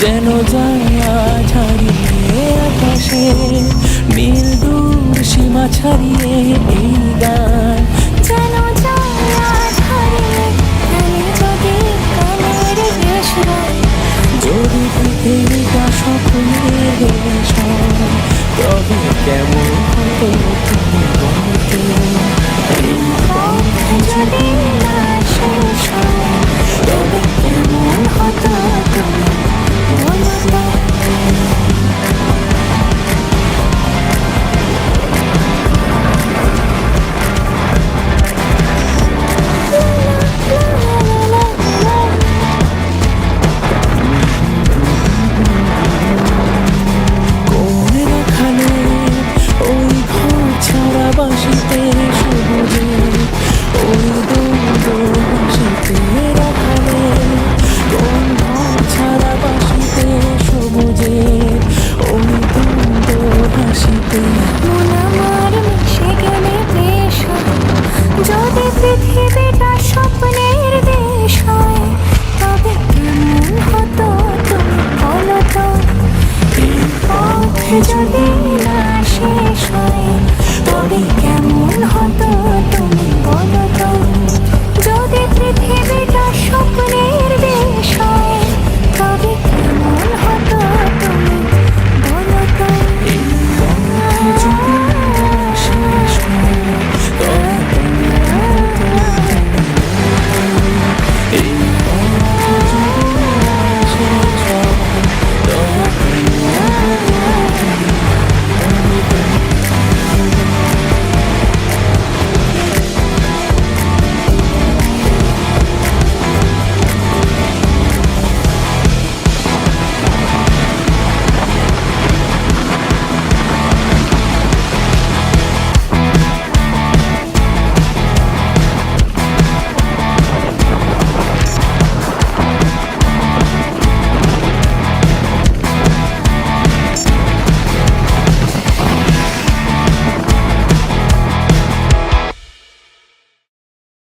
যেন জায়া ছাড়িয়ে আকাশে নীল দূর সীমা ছাড়িয়ে এই গান যেন জায়া ছাড়িয়ে গেলে যদি কালের দেশ হয়। যদি পৃথিবীটা স্বপ্নের দেশ হয়, তবে কেমন হতো তুমি বলতো? এই পথে যদি না শেষ হয়, তবে কেমন হতো তুমি বলো তো? কোনে রাখালে ওই ঘর ছাড়া বাসিতে সবুজে, ওই দৌড় বাসিতে রাখালে কোন ঘর ছাড়া বাসিতে সবুজে, ওই দৌড় বাসিতে। মন আমার মিশে গেলে বেশ হয়। যদি পৃথিবীটা স্বপ্নের দেশ হয়, তবে কেমন হতো তুমি বলো তো? এই পথ যদি না শেষ হয়, তবে কেমন হতো